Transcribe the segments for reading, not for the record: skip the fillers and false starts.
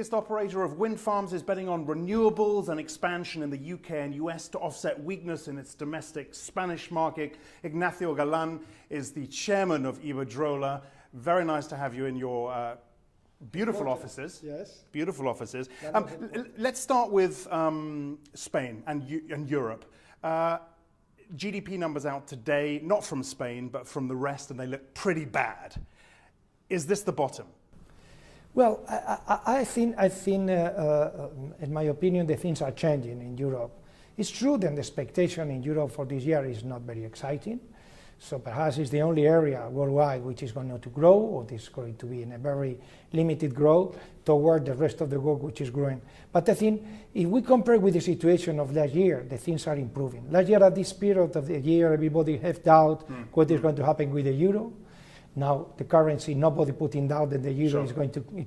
biggest operator of wind farms, is betting on renewables and expansion in the UK and US to offset weakness in its domestic Spanish market. Ignacio Galán is the chairman of Iberdrola. Very nice to have you in your beautiful offices. Yes. Beautiful offices. Let's start with Spain and Europe. GDP numbers out today, not from Spain, but from the rest, and they look pretty bad. Is this the bottom? Well, I think, in my opinion, the things are changing in Europe. It's true that the expectation in Europe for this year is not very exciting. So perhaps it's the only area worldwide which is going to grow, or is going to be in a very limited growth toward the rest of the world which is growing. But I think if we compare with the situation of last year, the things are improving. Last year at this period of the year, everybody had doubt what is going to happen with the euro. Now the currency, nobody put in doubt that the euro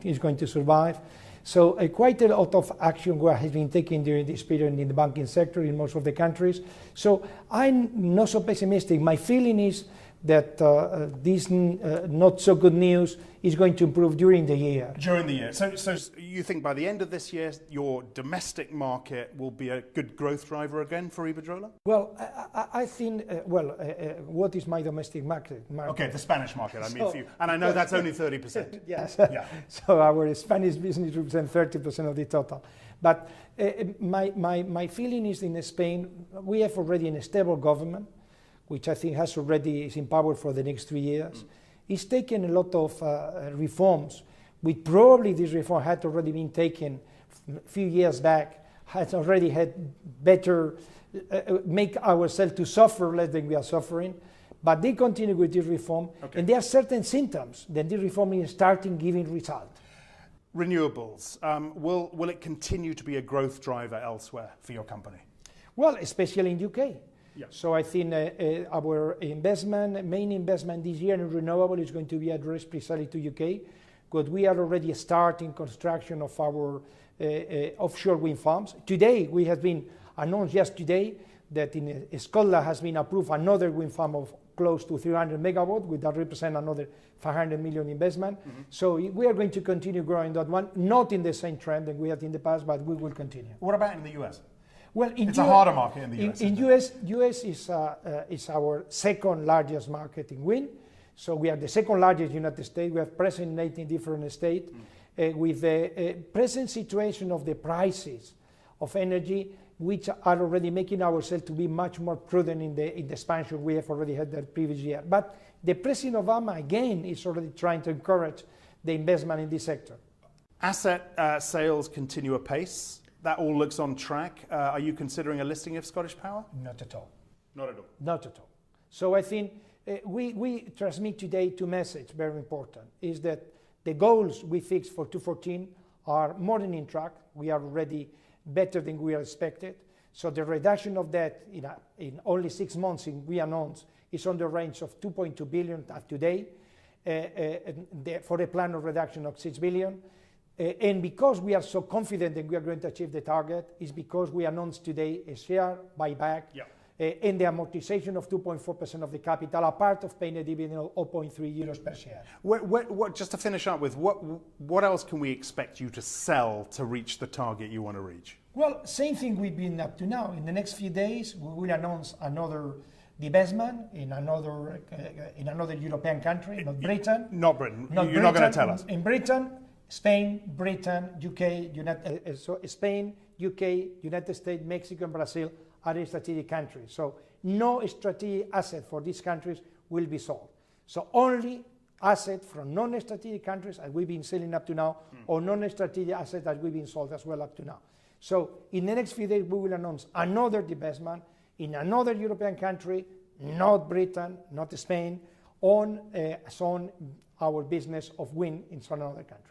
is going to survive. So quite a lot of action has been taken during this period in the banking sector in most of the countries. So I'm not so pessimistic. My feeling is that this not so good news is going to improve during the year. During the year. So you think by the end of this year, your domestic market will be a good growth driver again for Iberdrola? Well, I think, what is my domestic market? Okay, the Spanish market, I mean, for you. And I know that's only 30%. Yes. Yeah. So our Spanish business represents 30% of the total. But my feeling is in Spain, we have already a stable government, which I think is in power for the next 3 years. It's taken a lot of reforms, which probably this reform had already been taken a few years back, has already had better, make ourselves to suffer less than we are suffering. But they continue with this reform, and there are certain symptoms that this reform is starting giving result. Renewables, will it continue to be a growth driver elsewhere for your company? Well, especially in UK. Yeah. So I think our main investment this year in renewable is going to be addressed precisely to UK, because we are already starting construction of our offshore wind farms. Today, we have been announced yesterday that in Scotland has been approved another wind farm of close to 300 megawatt, which that represent another 500 million investment. So we are going to continue growing that one, not in the same trend that we had in the past, but we will continue. What about in the US? Well, it's a harder market in the US. In US is our second largest market in wind. So we are the second largest in the United States. We have presence in 18 different states. With the present situation of the prices of energy, which are already making ourselves to be much more prudent in the expansion we have already had the previous year. But the President Obama, again, is already trying to encourage the investment in this sector. Asset sales continue apace. That all looks on track. Are you considering a listing of Scottish Power? Not at all. Not at all? Not at all. So I think we transmit today two messages, very important, is that the goals we fixed for 2014 are more than in track. We are already better than we expected. So the reduction of debt in only 6 months we announced is on the range of 2.2 billion today for a plan of reduction of 6 billion. And because we are so confident that we are going to achieve the target, is because we announced today a share buyback and the amortization of 2.4% of the capital, a part of paying a dividend of 0.3 euros per share. Just to finish up with, what else can we expect you to sell to reach the target you want to reach? Well, same thing we've been up to now. In the next few days, we will announce another divestment in another European country, not Britain. Not Britain. You're not going to tell us. In Britain, Spain, Britain, UK, Spain, UK, United States, Mexico, and Brazil are strategic countries. So no strategic asset for these countries will be sold. So only assets from non-strategic countries that we've been selling up to now, or non-strategic assets that we've been sold as well up to now. So in the next few days, we will announce another divestment in another European country, not Britain, not Spain, on our business of wind in some other country.